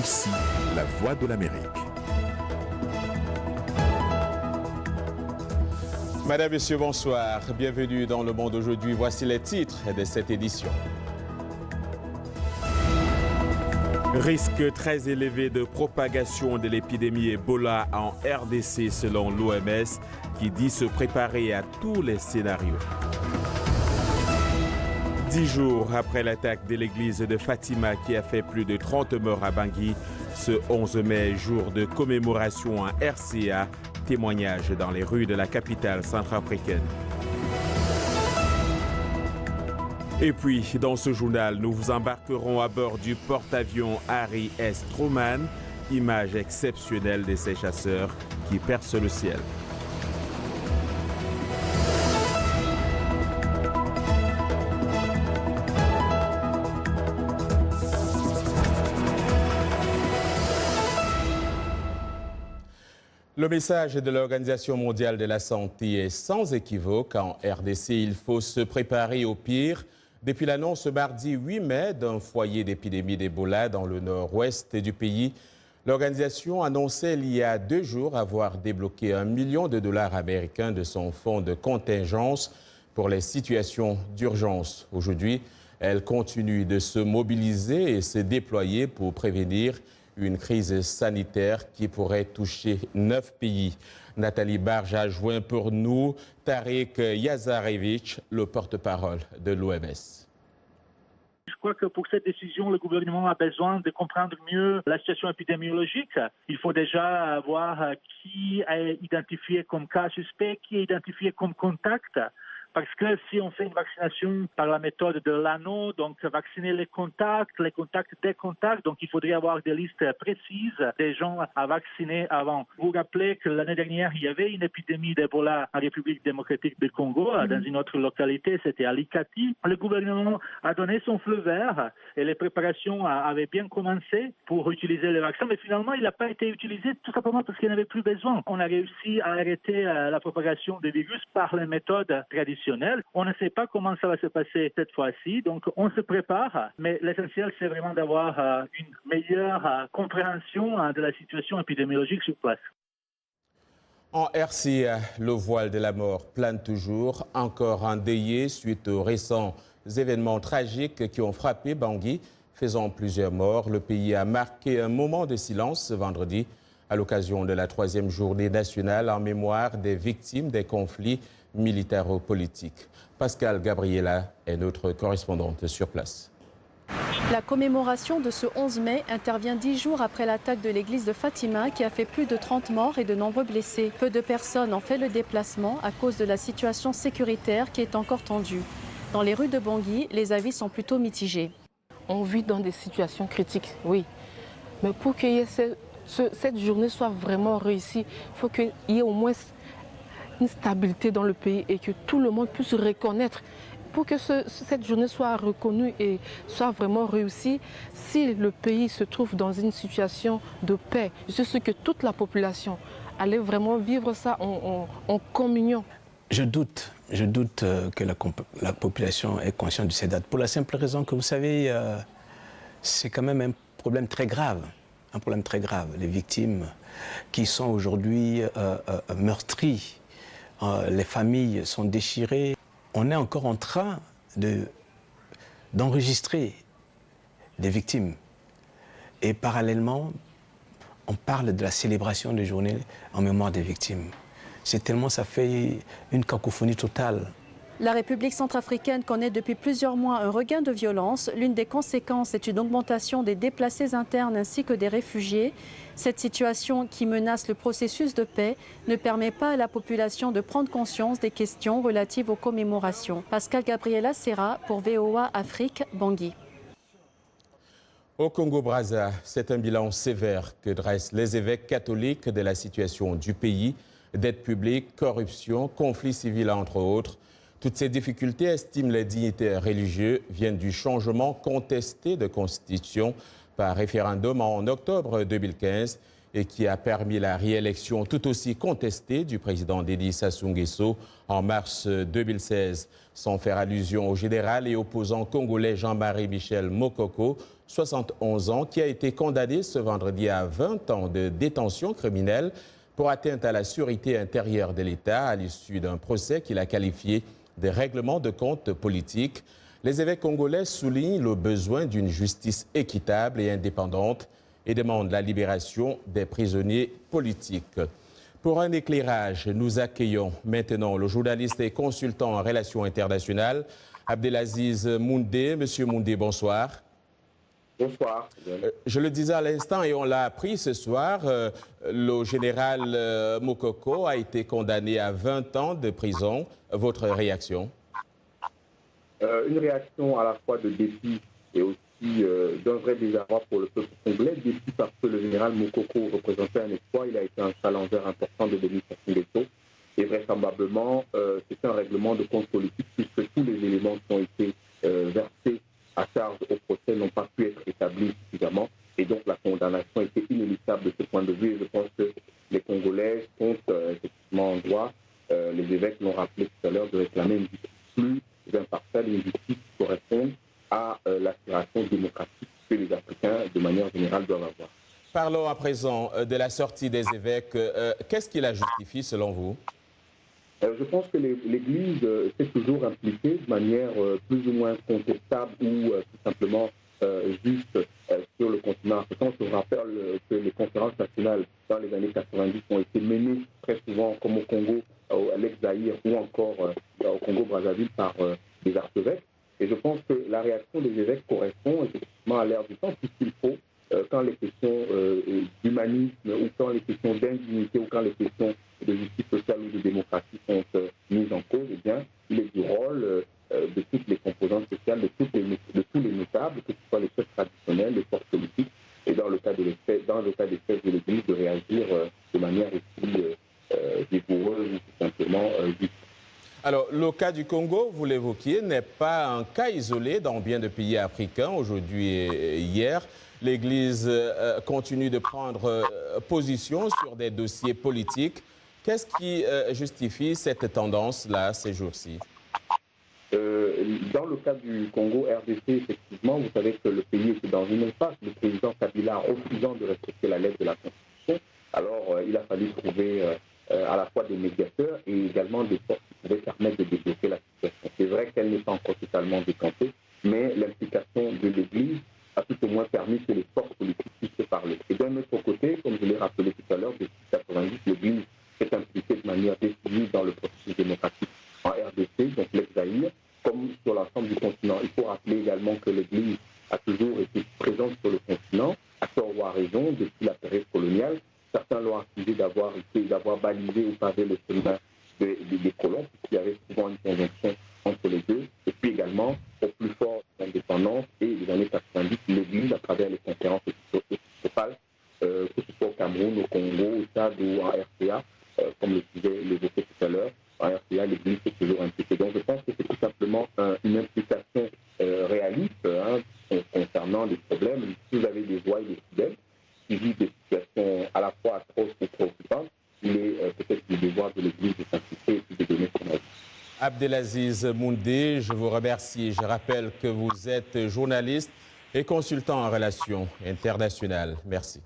Ici, la voix de l'Amérique. Madame, Monsieur, bonsoir. Bienvenue dans Le Monde aujourd'hui. Voici les titres de cette édition. Risque très élevé de propagation de l'épidémie Ebola en RDC selon l'OMS qui dit se préparer à tous les scénarios. 10 jours après l'attaque de l'église de Fatima qui a fait plus de 30 morts à Bangui, ce 11 mai, jour de commémoration en RCA, témoignage dans les rues de la capitale centrafricaine. Et puis, dans ce journal, nous vous embarquerons à bord du porte-avions Harry S. Truman, image exceptionnelle de ces chasseurs qui percent le ciel. Le message de l'Organisation mondiale de la santé est sans équivoque. En RDC, il faut se préparer au pire. Depuis l'annonce mardi 8 mai d'un foyer d'épidémie d'Ebola dans le nord-ouest du pays, l'organisation annonçait il y a 2 jours avoir débloqué $1 million américains de son fonds de contingence pour les situations d'urgence. Aujourd'hui, elle continue de se mobiliser et se déployer pour prévenir une crise sanitaire qui pourrait toucher 9 pays. Nathalie Barge a joint pour nous Tariq Yazarevich, le porte-parole de l'OMS. Je crois que pour cette décision, le gouvernement a besoin de comprendre mieux la situation épidémiologique. Il faut déjà voir qui est identifié comme cas suspect, qui est identifié comme contact. Parce que si on fait une vaccination par la méthode de l'anneau, donc vacciner les contacts des contacts, donc il faudrait avoir des listes précises des gens à vacciner avant. Vous vous rappelez que l'année dernière, il y avait une épidémie d'Ebola en République démocratique du Congo, dans une autre localité, c'était à Likati. Le gouvernement a donné son feu vert et les préparations avaient bien commencé pour utiliser les vaccins, mais finalement, il n'a pas été utilisé tout simplement parce qu'il n'y avait plus besoin. On a réussi à arrêter la propagation du virus par les méthodes traditionnelles. On ne sait pas comment ça va se passer cette fois-ci, donc on se prépare, mais l'essentiel c'est vraiment d'avoir une meilleure compréhension de la situation épidémiologique sur place. En RCA, le voile de la mort plane toujours, encore endeuillé suite aux récents événements tragiques qui ont frappé Bangui, faisant plusieurs morts. Le pays a marqué un moment de silence ce vendredi à l'occasion de la 3e journée nationale en mémoire des victimes des conflits militaro-politiques. Pascal Gabriela est notre correspondante sur place. La commémoration de ce 11 mai intervient 10 jours après l'attaque de l'église de Fatima qui a fait plus de 30 morts et de nombreux blessés. Peu de personnes ont fait le déplacement à cause de la situation sécuritaire qui est encore tendue. Dans les rues de Bangui, les avis sont plutôt mitigés. On vit dans des situations critiques, oui. Mais pour que cette journée soit vraiment réussie, il faut qu'il y ait au moins une stabilité dans le pays et que tout le monde puisse reconnaître. Pour que cette journée soit reconnue et soit vraiment réussie, si le pays se trouve dans une situation de paix, je suis sûr que toute la population allait vraiment vivre ça en communion. Je doute que la population est consciente de ces dates. Pour la simple raison que vous savez, c'est quand même un problème très grave. Un problème très grave. Les victimes qui sont aujourd'hui meurtries, les familles sont déchirées. On est encore en train d'enregistrer des victimes. Et parallèlement, on parle de la célébration des journées en mémoire des victimes. C'est tellement, ça fait une cacophonie totale. La République centrafricaine connaît depuis plusieurs mois un regain de violence. L'une des conséquences est une augmentation des déplacés internes ainsi que des réfugiés. Cette situation qui menace le processus de paix ne permet pas à la population de prendre conscience des questions relatives aux commémorations. Pascal Gabriela Serra pour VOA Afrique, Bangui. Au Congo-Brazza, c'est un bilan sévère que dressent les évêques catholiques de la situation du pays, dette publique, corruption, conflits civils entre autres. Toutes ces difficultés, estiment les dignitaires religieux, viennent du changement contesté de constitution par référendum en octobre 2015 et qui a permis la réélection tout aussi contestée du président Denis Sassou Nguesso en mars 2016. Sans faire allusion au général et opposant congolais Jean-Marie Michel Mokoko, 71 ans, qui a été condamné ce vendredi à 20 ans de détention criminelle pour atteinte à la sûreté intérieure de l'État à l'issue d'un procès qu'il a qualifié de règlement de compte politique. Les évêques congolais soulignent le besoin d'une justice équitable et indépendante et demandent la libération des prisonniers politiques. Pour un éclairage, nous accueillons maintenant le journaliste et consultant en relations internationales, Abdelaziz Moundé. Monsieur Moundé, bonsoir. Bonsoir. Je le disais à l'instant et on l'a appris ce soir, le général Mokoko a été condamné à 20 ans de prison. Votre réaction? Une réaction à la fois de dépit et aussi d'un vrai désarroi pour le peuple congolais. Dépit parce que le général Mokoko représentait un espoir, il a été un challenger important de Denis Sassou Nguesso. Et vraisemblablement, c'est un règlement de compte politique puisque tous les éléments qui ont été versés à charge au procès n'ont pas pu être établis suffisamment. Et donc la condamnation était inéluctable de ce point de vue. Et je pense que les Congolais sont effectivement en droit, les évêques l'ont rappelé tout à l'heure, de réclamer une justice plus impartiale, une justice qui corresponde à l'aspiration démocratique que les Africains, de manière générale, doivent avoir. Parlons à présent de la sortie des évêques. Qu'est-ce qui la justifie selon vous? Je pense que l'Église s'est toujours impliquée de manière plus ou moins contestable ou tout simplement juste sur le continent africain. Je rappelle que les conférences nationales dans les années 90 ont été menées très souvent, comme au Congo, à l'ex-Zaïre ou encore au Congo-Brazzaville par des archevêques. Et je pense que la réaction des évêques correspond effectivement à l'ère du temps, puisqu'il faut, quand les questions d'humanisme ou quand les questions d'indignité ou quand les questions de justice sociale ou de démocratie sont mises en cause, eh bien, il est du rôle de toutes les composantes sociales, de tous les notables, que ce soit les chefs traditionnels, les forces politiques, et dans le cas des chefs de l'Église, de réagir de manière aussi vigoureuse ou tout simplement juste. Alors, le cas du Congo, vous l'évoquiez, n'est pas un cas isolé dans bien de pays africains. Aujourd'hui et hier, l'Église continue de prendre position sur des dossiers politiques. Qu'est-ce qui justifie cette tendance-là ces jours-ci? Dans le cas du Congo RDC, effectivement, vous savez que le pays était dans une impasse. Le président Kabila refusant de respecter la lettre de la Constitution. Alors, il a fallu trouver à la fois des médiateurs et également des forces qui pouvaient permettre de débloquer la situation. C'est vrai qu'elle n'est pas encore totalement décantée, mais l'implication de l'Église a tout au moins permis que les forces politiques puissent se parler. Et d'un autre côté, comme je l'ai rappelé tout à l'heure, depuis 1990, l'Église s'est impliquée de manière décisive dans le processus démocratique en RDC, donc l'ex-Zaïre, comme sur l'ensemble du continent. Il faut rappeler également que l'Église a toujours été présente sur le continent, à tort ou à raison, depuis la période coloniale. Certains l'ont accusé d'avoir balisé ou pavé le chemin des colons, puisqu'il y avait souvent une conjonction entre les deux. Et puis également, au plus fort de l'indépendance et les années 90, l'Église, à travers les conférences épiscopales, que ce soit au Cameroun, au Congo, au Tchad ou en RCA, comme le disait l'évoqué tout à l'heure, en RCA, l'Église est toujours impliquée. Donc je pense que c'est tout simplement une implication réaliste concernant les problèmes. Si vous avez des voix et des fidèles qui vivent des situations à la fois atroces et préoccupantes, il est peut-être du devoir de l'Église de s'impliquer et puis de donner son avis. Abdelaziz Moundé, je vous remercie. Je rappelle que vous êtes journaliste et consultant en relations internationales. Merci.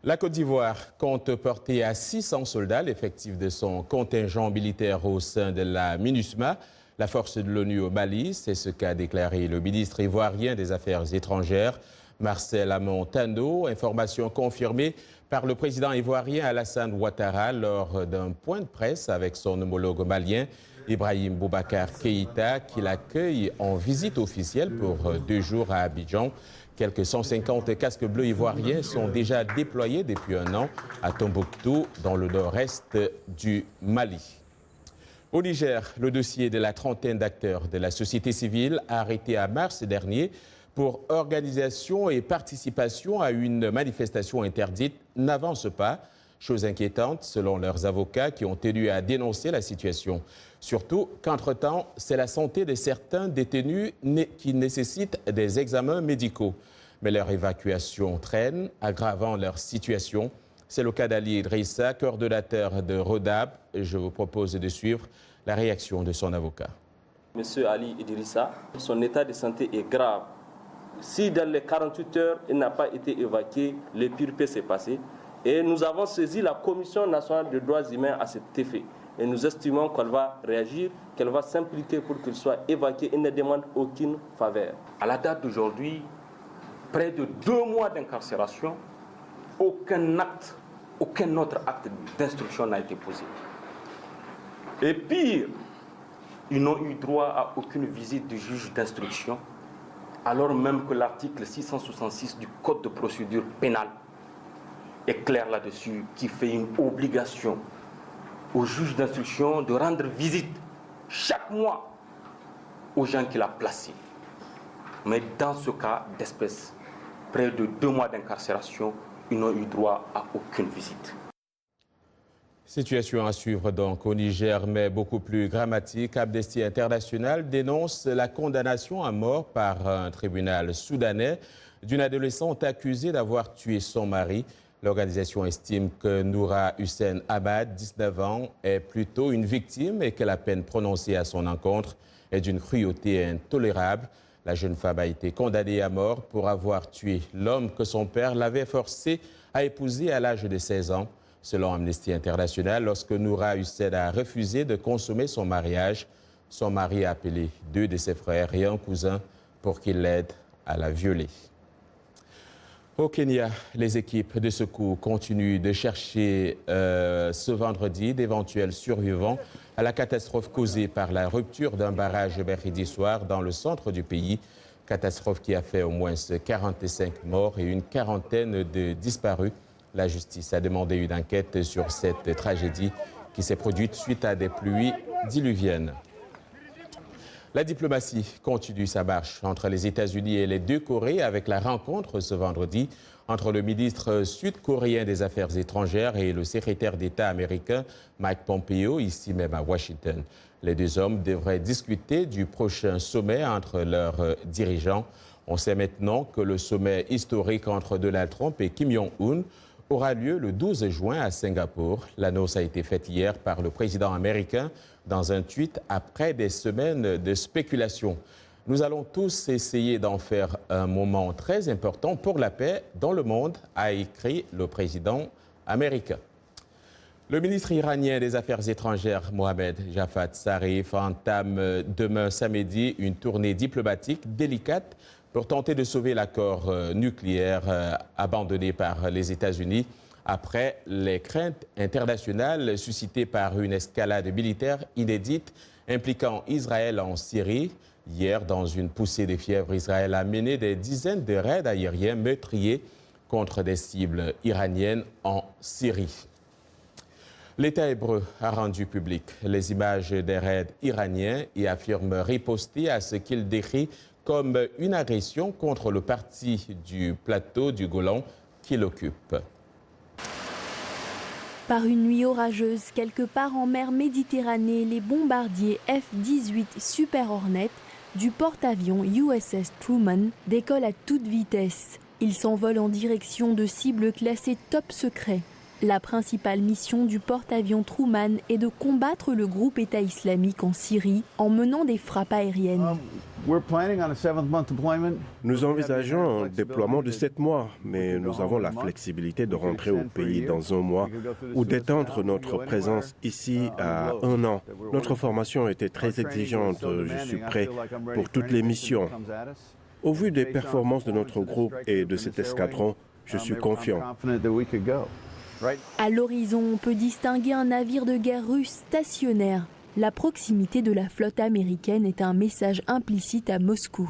La Côte d'Ivoire compte porter à 600 soldats l'effectif de son contingent militaire au sein de la MINUSMA, la force de l'ONU au Mali. C'est ce qu'a déclaré le ministre ivoirien des Affaires étrangères, Marcel Amon Tano. Information confirmée par le président ivoirien Alassane Ouattara lors d'un point de presse avec son homologue malien, Ibrahim Boubacar Keïta, qui l'accueille en visite officielle pour 2 jours à Abidjan. Quelques 150 casques bleus ivoiriens sont déjà déployés depuis 1 an à Tombouctou, dans le nord-est du Mali. Au Niger, le dossier de la trentaine d'acteurs de la société civile arrêtés à mars dernier pour organisation et participation à une manifestation interdite n'avance pas. Chose inquiétante selon leurs avocats qui ont tenu à dénoncer la situation. Surtout qu'entre-temps, c'est la santé de certains détenus qui nécessitent des examens médicaux. Mais leur évacuation traîne, aggravant leur situation. C'est le cas d'Ali Idrissa, coordonnateur de Rodab. Je vous propose de suivre la réaction de son avocat. Monsieur Ali Idrissa, son état de santé est grave. Si dans les 48 heures, il n'a pas été évacué, le pire peut se passer. Et nous avons saisi la Commission nationale des droits humains à cet effet. Et nous estimons qu'elle va réagir, qu'elle va s'impliquer pour qu'il soit évacué et ne demande aucune faveur. À la date d'aujourd'hui, près de 2 mois d'incarcération, aucun autre acte d'instruction n'a été posé. Et pire, ils n'ont eu droit à aucune visite du juge d'instruction, alors même que l'article 666 du Code de procédure pénale est clair là-dessus, qui fait une obligation au juge d'instruction de rendre visite chaque mois aux gens qu'il a placés. Mais dans ce cas d'espèce, près de 2 mois d'incarcération, ils n'ont eu droit à aucune visite. Situation à suivre donc au Niger, mais beaucoup plus dramatique. Amnesty International dénonce la condamnation à mort par un tribunal soudanais d'une adolescente accusée d'avoir tué son mari. L'organisation estime que Noura Hussein Ahmad, 19 ans, est plutôt une victime et que la peine prononcée à son encontre est d'une cruauté intolérable. La jeune femme a été condamnée à mort pour avoir tué l'homme que son père l'avait forcé à épouser à l'âge de 16 ans. Selon Amnesty International, lorsque Noura Hussein a refusé de consommer son mariage, son mari a appelé 2 de ses frères et un cousin pour qu'ils l'aident à la violer. Au Kenya, les équipes de secours continuent de chercher ce vendredi d'éventuels survivants à la catastrophe causée par la rupture d'un barrage mercredi soir dans le centre du pays. Catastrophe qui a fait au moins 45 morts et une quarantaine de disparus. La justice a demandé une enquête sur cette tragédie qui s'est produite suite à des pluies diluviennes. La diplomatie continue sa marche entre les États-Unis et les 2 Corées avec la rencontre ce vendredi entre le ministre sud-coréen des Affaires étrangères et le secrétaire d'État américain Mike Pompeo, ici même à Washington. Les 2 hommes devraient discuter du prochain sommet entre leurs dirigeants. On sait maintenant que le sommet historique entre Donald Trump et Kim Jong-un aura lieu le 12 juin à Singapour. L'annonce a été faite hier par le président américain dans un tweet après des semaines de spéculation. Nous allons tous essayer d'en faire un moment très important pour la paix dans le monde, a écrit le président américain. Le ministre iranien des Affaires étrangères, Mohammad Javad Zarif, entame demain samedi une tournée diplomatique délicate pour tenter de sauver l'accord nucléaire abandonné par les États-Unis après les craintes internationales suscitées par une escalade militaire inédite impliquant Israël en Syrie. Hier, dans une poussée de fièvre, Israël a mené des dizaines de raids aériens meurtriers contre des cibles iraniennes en Syrie. L'État hébreu a rendu public les images des raids iraniens et affirme riposter à ce qu'il décrit comme une agression contre le parti du plateau du Golan qu'il occupe. Par une nuit orageuse, quelque part en mer Méditerranée, les bombardiers F-18 Super Hornet du porte-avions USS Truman décollent à toute vitesse. Ils s'envolent en direction de cibles classées top secret. La principale mission du porte-avions Truman est de combattre le groupe État islamique en Syrie en menant des frappes aériennes. Nous envisageons un déploiement de 7 mois, mais nous avons la flexibilité de rentrer au pays dans 1 mois ou d'étendre notre présence ici à 1 an. Notre formation était très exigeante. Je suis prêt pour toutes les missions. Au vu des performances de notre groupe et de cet escadron, je suis confiant. À l'horizon, on peut distinguer un navire de guerre russe stationnaire. La proximité de la flotte américaine est un message implicite à Moscou.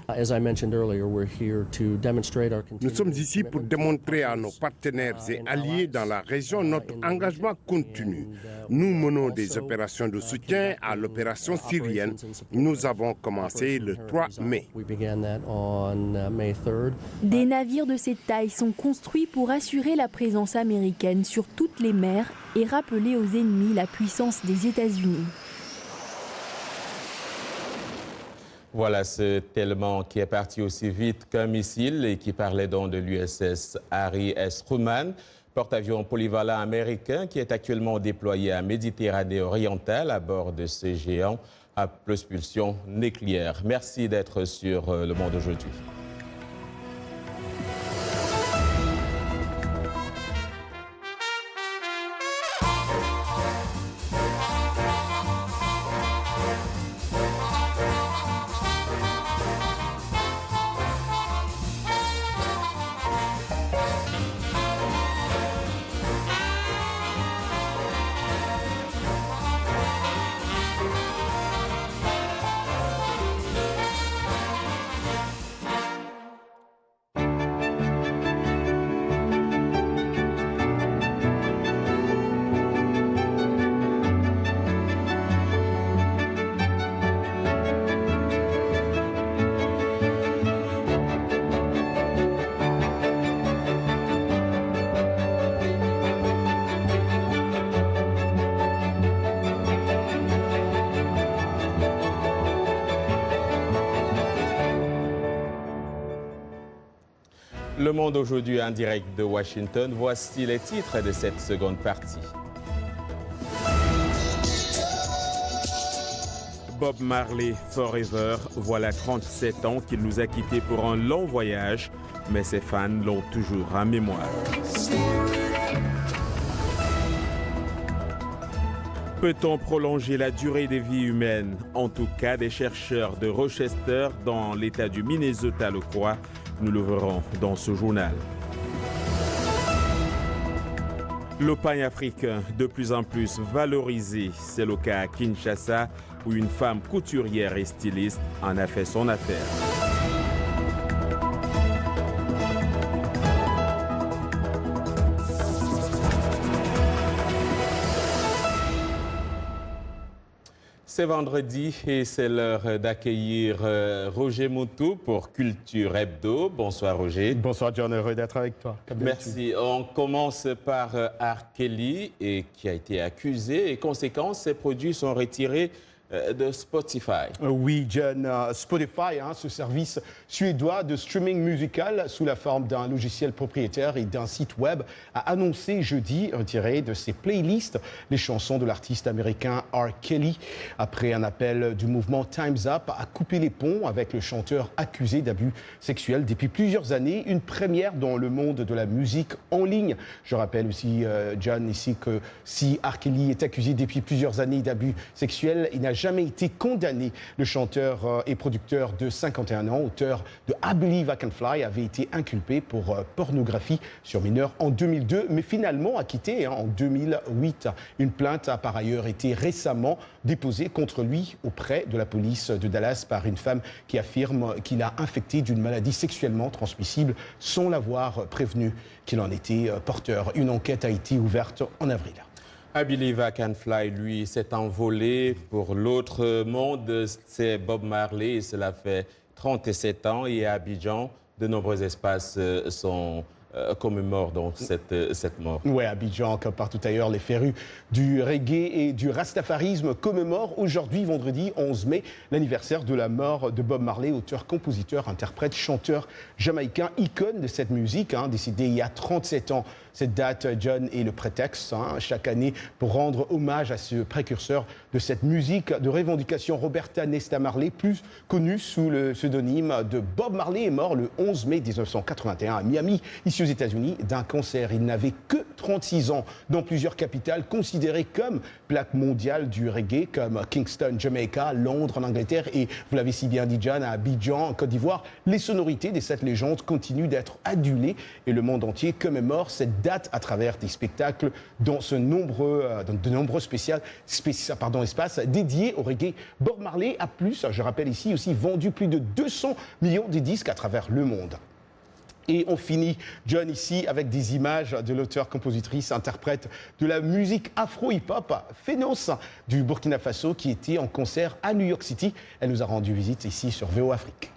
Nous sommes ici pour démontrer à nos partenaires et alliés dans la région notre engagement continu. Nous menons des opérations de soutien à l'opération syrienne. Nous avons commencé le 3 mai. Des navires de cette taille sont construits pour assurer la présence américaine sur toutes les mers et rappeler aux ennemis la puissance des États-Unis. Voilà ce tellement qui est parti aussi vite qu'un missile et qui parlait donc de l'USS Harry S. Truman, porte-avions polyvalent américain qui est actuellement déployé à Méditerranée orientale à bord de ces géants à propulsion nucléaire. Merci d'être sur Le Monde aujourd'hui. Le Monde aujourd'hui en direct de Washington. Voici les titres de cette seconde partie. Bob Marley Forever, voilà 37 ans qu'il nous a quittés pour un long voyage, mais ses fans l'ont toujours en mémoire. Peut-on prolonger la durée des vies humaines? En tout cas, des chercheurs de Rochester, dans l'État du Minnesota, le croient. Nous le verrons dans ce journal. Le pain africain, de plus en plus valorisé, c'est le cas à Kinshasa, où une femme couturière et styliste en a fait son affaire. C'est vendredi et c'est l'heure d'accueillir Roger Moutou pour Culture Hebdo. Bonsoir Roger. Bonsoir John, heureux d'être avec toi. Merci. On commence par R. Kelly qui a été accusé et conséquence, ses produits sont retirés de Spotify. Oui, John, Spotify, ce service suédois de streaming musical sous la forme d'un logiciel propriétaire et d'un site web, a annoncé jeudi retirer de ses playlists les chansons de l'artiste américain R. Kelly après un appel du mouvement Time's Up à couper les ponts avec le chanteur accusé d'abus sexuels depuis plusieurs années, une première dans le monde de la musique en ligne. Je rappelle aussi, John, ici que si R. Kelly est accusé depuis plusieurs années d'abus sexuels, il n'a jamais été condamné. Le chanteur et producteur de 51 ans, auteur de I Believe I Can Fly, avait été inculpé pour pornographie sur mineurs en 2002, mais finalement acquitté en 2008. Une plainte a par ailleurs été récemment déposée contre lui auprès de la police de Dallas par une femme qui affirme qu'il a infecté d'une maladie sexuellement transmissible sans l'avoir prévenu qu'il en était porteur. Une enquête a été ouverte en avril. I Believe I Can Fly, lui, s'est envolé pour l'autre monde. C'est Bob Marley et cela fait 37 ans. Et à Abidjan, de nombreux espaces commémorent donc cette mort. Oui, à Abidjan, comme partout ailleurs, les férus du reggae et du rastafarisme commémorent aujourd'hui, vendredi 11 mai, l'anniversaire de la mort de Bob Marley, auteur, compositeur, interprète, chanteur jamaïcain, icône de cette musique, décédé il y a 37 ans. Cette date, John, est le prétexte chaque année pour rendre hommage à ce précurseur de cette musique de revendication. Roberta Nesta Marley, plus connu sous le pseudonyme de Bob Marley, est mort le 11 mai 1981 à Miami, ici aux États-Unis, d'un cancer. Il n'avait que 36 ans. Dans plusieurs capitales considérées comme plaque mondiale du reggae, comme Kingston, Jamaica, Londres en Angleterre et, vous l'avez si bien dit, John, à Abidjan, en Côte d'Ivoire, les sonorités de cette légende continuent d'être adulées et le monde entier commémore cette date à travers des spectacles dans de nombreux espaces dédiés au reggae. Bob Marley a je rappelle ici, aussi vendu plus de 200 millions de disques à travers le monde. Et on finit, John, ici avec des images de l'auteur, compositrice, interprète de la musique afro-hip-hop, Phénos, du Burkina Faso, qui était en concert à New York City. Elle nous a rendu visite ici sur VO Afrique.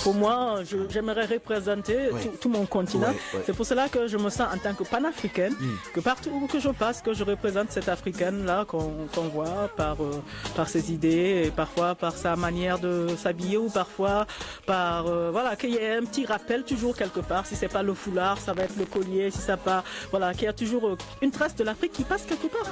Pour moi, j'aimerais représenter tout mon continent. C'est pour cela que je me sens en tant que panafricaine, que partout où que je passe, que je représente cette africaine-là qu'on voit par ses idées, et parfois par sa manière de s'habiller ou parfois par voilà, qu'il y ait un petit rappel toujours quelque part. Si c'est pas le foulard, ça va être le collier. Si ça pas, voilà, qu'il y a toujours une trace de l'Afrique qui passe quelque part.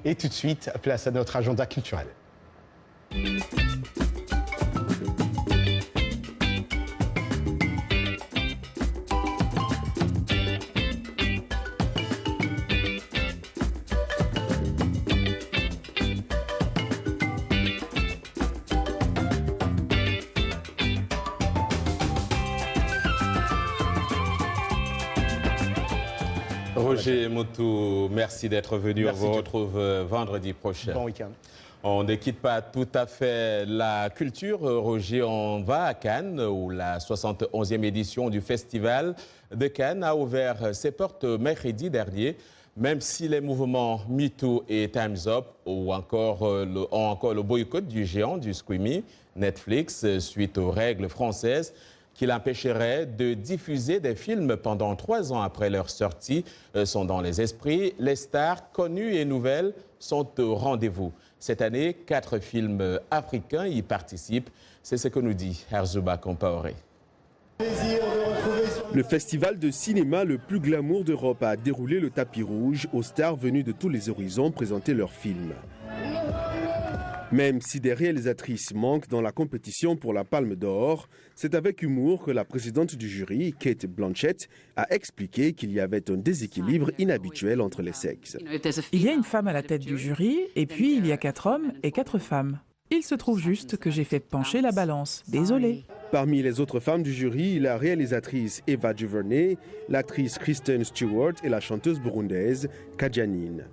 Et tout de suite, place à notre agenda culturel. Roger Moutou, merci d'être venu. On vous retrouve vendredi prochain. Bon week-end. On ne quitte pas tout à fait la culture. Roger, on va à Cannes, où la 71e édition du Festival de Cannes a ouvert ses portes mercredi dernier. Même si les mouvements MeToo et Time's Up ont encore le boycott du géant du streaming Netflix suite aux règles françaises qui l'empêcherait de diffuser des films pendant 3 ans après leur sortie, sont dans les esprits. Les stars connues et nouvelles sont au rendez-vous. Cette année, 4 films africains y participent. C'est ce que nous dit Herzouba Compaoré. Le festival de cinéma le plus glamour d'Europe a déroulé le tapis rouge aux stars venues de tous les horizons présenter leurs films. Même si des réalisatrices manquent dans la compétition pour la Palme d'Or, c'est avec humour que la présidente du jury, Cate Blanchett, a expliqué qu'il y avait un déséquilibre inhabituel entre les sexes. Il y a une femme à la tête du jury, et puis il y a 4 hommes et 4 femmes. Il se trouve juste que j'ai fait pencher la balance. Désolée. Parmi les autres femmes du jury, la réalisatrice Eva DuVernay, l'actrice Kristen Stewart et la chanteuse burundaise Kadjanine.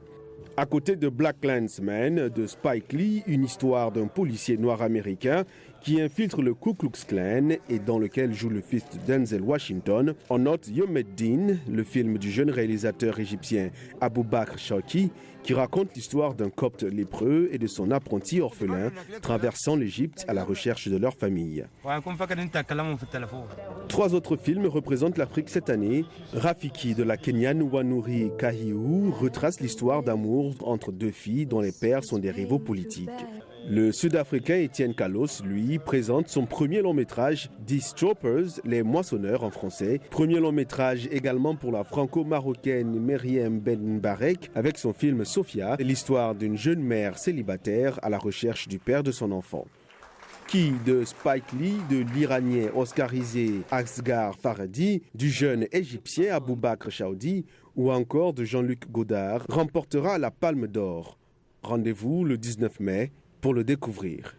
À côté de BlacKkKlansman de Spike Lee, une histoire d'un policier noir américain qui infiltre le Ku Klux Klan et dans lequel joue le fils de Denzel Washington, on note Yom Din, le film du jeune réalisateur égyptien Abou Bakr Shawki, qui raconte l'histoire d'un copte lépreux et de son apprenti orphelin traversant l'Égypte à la recherche de leur famille. 3 autres films représentent l'Afrique cette année. Rafiki de la Kenyane Wanuri Kahiu retrace l'histoire d'amour entre 2 filles dont les pères sont des rivaux politiques. Le Sud-Africain Etienne Kalos, lui, présente son premier long-métrage, These Choppers, Les Moissonneurs en français. Premier long-métrage également pour la franco-marocaine Meriem Ben Barek avec son film Sophia, l'histoire d'une jeune mère célibataire à la recherche du père de son enfant. Qui de Spike Lee, de l'Iranien oscarisé Asghar Farhadi, du jeune Égyptien Abou Bakr Chaoudi ou encore de Jean-Luc Godard remportera la Palme d'Or. Rendez-vous le 19 mai pour le découvrir.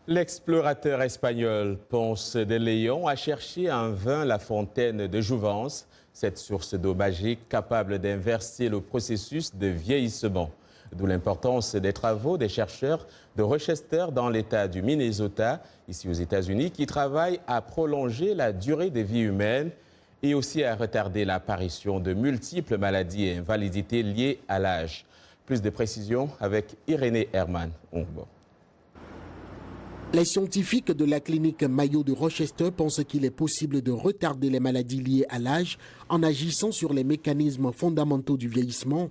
L'explorateur espagnol Ponce de León a cherché en vain la fontaine de Jouvence, cette source d'eau magique capable d'inverser le processus de vieillissement. D'où l'importance des travaux des chercheurs de Rochester dans l'État du Minnesota, ici aux États-Unis, qui travaillent à prolonger la durée de vie humaine et aussi à retarder l'apparition de multiples maladies et invalidités liées à l'âge. Plus de précisions avec Irénée Herman. Les scientifiques de la clinique Mayo de Rochester pensent qu'il est possible de retarder les maladies liées à l'âge en agissant sur les mécanismes fondamentaux du vieillissement.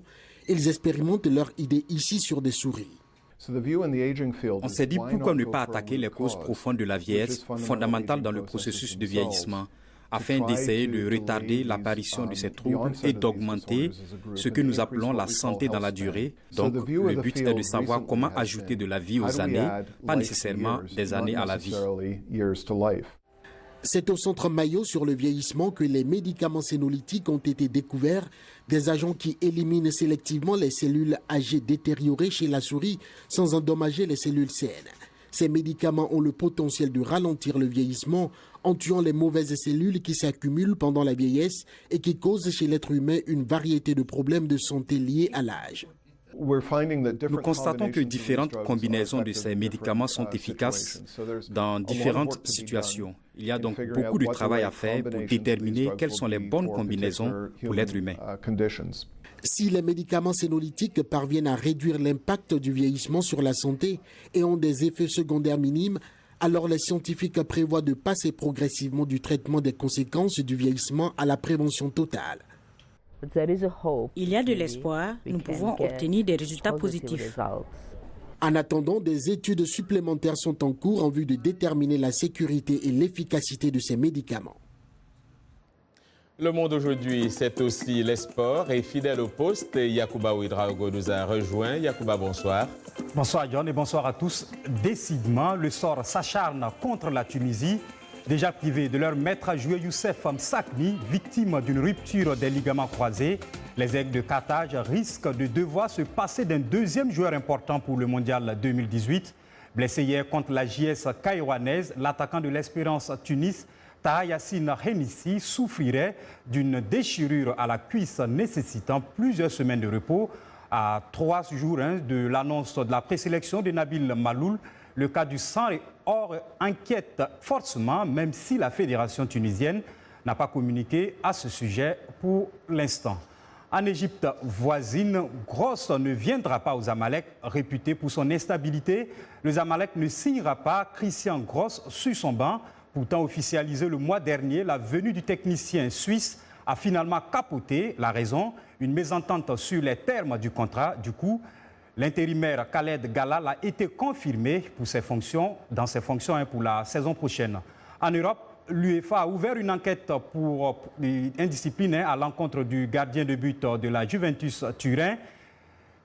Ils expérimentent leur idée ici sur des souris. On s'est dit pourquoi ne pas attaquer les causes profondes de la vieillesse, fondamentales dans le processus de vieillissement, afin d'essayer de retarder l'apparition de ces troubles et d'augmenter ce que nous appelons la santé dans la durée. Donc, le but est de savoir comment ajouter de la vie aux années, pas nécessairement des années à la vie. C'est au centre Mayo sur le vieillissement que les médicaments sénolytiques ont été découverts, des agents qui éliminent sélectivement les cellules âgées détériorées chez la souris sans endommager les cellules saines. Ces médicaments ont le potentiel de ralentir le vieillissement en tuant les mauvaises cellules qui s'accumulent pendant la vieillesse et qui causent chez l'être humain une variété de problèmes de santé liés à l'âge. Nous constatons que différentes combinaisons de ces médicaments sont efficaces dans différentes situations. Il y a donc beaucoup de travail à faire pour déterminer quelles sont les bonnes combinaisons pour l'être humain. Si les médicaments sénolytiques parviennent à réduire l'impact du vieillissement sur la santé et ont des effets secondaires minimes, alors les scientifiques prévoient de passer progressivement du traitement des conséquences du vieillissement à la prévention totale. Il y a de l'espoir, nous pouvons obtenir des résultats positifs. En attendant, des études supplémentaires sont en cours en vue de déterminer la sécurité et l'efficacité de ces médicaments. Le monde aujourd'hui, c'est aussi les sports. Et fidèle au poste, Yacouba Ouedraogo nous a rejoint. Yacouba, bonsoir. Bonsoir John et bonsoir à tous. Décidément, le sort s'acharne contre la Tunisie. Déjà privés de leur maître à jouer Youssef Msakni, victime d'une rupture des ligaments croisés, les Aigles de Carthage risquent de devoir se passer d'un deuxième joueur important pour le mondial 2018. Blessé hier contre la JS caïrouanaise, l'attaquant de l'Espérance Tunis, Taha Yassine Hennissi, souffrirait d'une déchirure à la cuisse nécessitant plusieurs semaines de repos. À 3 jours de l'annonce de la présélection de Nabil Maloul, le cas du sang or inquiète forcément, même si la fédération tunisienne n'a pas communiqué à ce sujet pour l'instant. En Égypte voisine, Gross ne viendra pas aux Zamalek, réputé pour son instabilité. Le Zamalek ne signera pas Christian Gross sur son banc. Pourtant officialisé le mois dernier, la venue du technicien suisse a finalement capoté. La raison, une mésentente sur les termes du contrat. Du coup, l'intérimaire Khaled Galal a été confirmé pour ses fonctions, dans ses fonctions pour la saison prochaine. En Europe, l'UEFA a ouvert une enquête pour indiscipline à l'encontre du gardien de but de la Juventus Turin.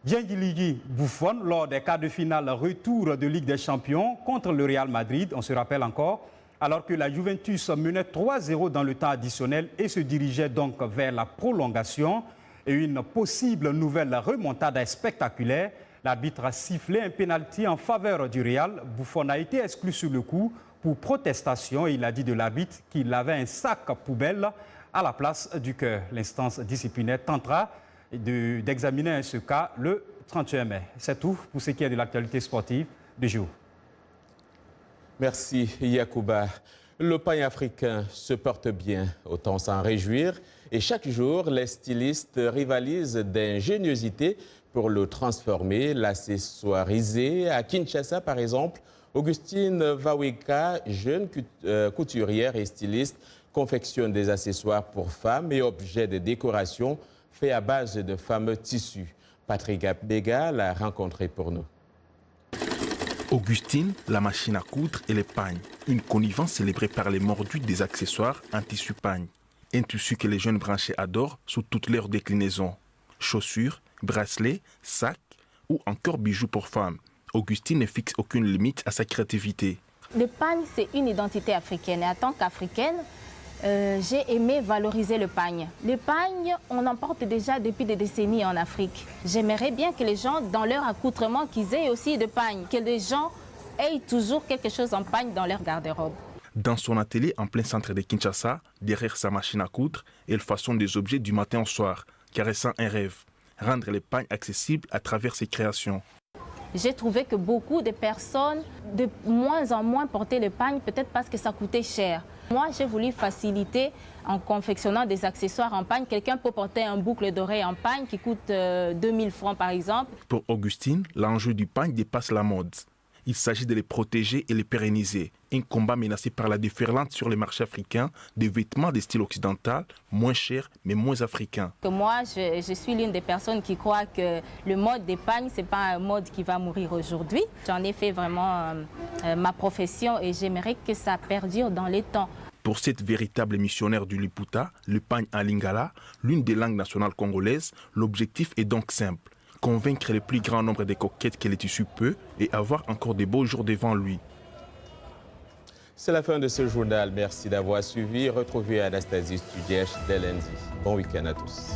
Gianluigi Buffon, lors des quarts de finale retour de Ligue des Champions contre le Real Madrid, on se rappelle encore, alors que la Juventus menait 3-0 dans le temps additionnel et se dirigeait donc vers la prolongation et une possible nouvelle remontada spectaculaire. L'arbitre a sifflé un pénalty en faveur du Real. Buffon a été exclu sur le coup pour protestation et il a dit de l'arbitre qu'il avait un sac poubelle à la place du cœur. L'instance disciplinaire tentera d'examiner ce cas le 31 mai. C'est tout pour ce qui est de l'actualité sportive du jour. Merci Yacouba. Le pain africain se porte bien, autant s'en réjouir. Et chaque jour, les stylistes rivalisent d'ingéniosité pour le transformer, l'accessoiriser. À Kinshasa, par exemple, Augustine Vaweka, jeune couturière et styliste, confectionne des accessoires pour femmes et objets de décoration faits à base de fameux tissus. Patrick Abega l'a rencontré pour nous. Augustine, la machine à coudre et les pagnes. Une connivence célébrée par les mordus des accessoires en tissu pagne. Un tissu que les jeunes branchés adorent sous toutes leurs déclinaisons. Chaussures, bracelets, sacs ou encore bijoux pour femmes. Augustine ne fixe aucune limite à sa créativité. Le pagne, c'est une identité africaine. Et en tant qu'africaine, j'ai aimé valoriser le pagne. Le pagne, on en porte déjà depuis des décennies en Afrique. J'aimerais bien que les gens, dans leur accoutrement, qu'ils aient aussi de pagne. Que les gens aient toujours quelque chose en pagne dans leur garde-robe. Dans son atelier en plein centre de Kinshasa, derrière sa machine à coudre, elle façonne des objets du matin au soir, caressant un rêve. Rendre les pagnes accessibles à travers ses créations. J'ai trouvé que beaucoup de personnes, de moins en moins, portaient le pagne, peut-être parce que ça coûtait cher. Moi, j'ai voulu faciliter en confectionnant des accessoires en pagne. Quelqu'un peut porter un boucle d'oreille en pagne qui coûte 2000 francs par exemple. Pour Augustine, l'enjeu du pagne dépasse la mode. Il s'agit de les protéger et les pérenniser. Un combat menacé par la déferlante sur les marchés africains des vêtements de style occidental, moins chers mais moins africains. Moi, je suis l'une des personnes qui croient que le mode des pagnes, ce n'est pas un mode qui va mourir aujourd'hui. J'en ai fait vraiment ma profession et j'aimerais que ça perdure dans les temps. Pour cette véritable missionnaire du Liputa, le pagne en lingala, l'une des langues nationales congolaises, l'objectif est donc simple. Convaincre le plus grand nombre de coquettes que le tissu peut et avoir encore de beaux jours devant lui. C'est la fin de ce journal. Merci d'avoir suivi. Retrouvez Anastasie Studiesh dès lundi. Bon week-end à tous.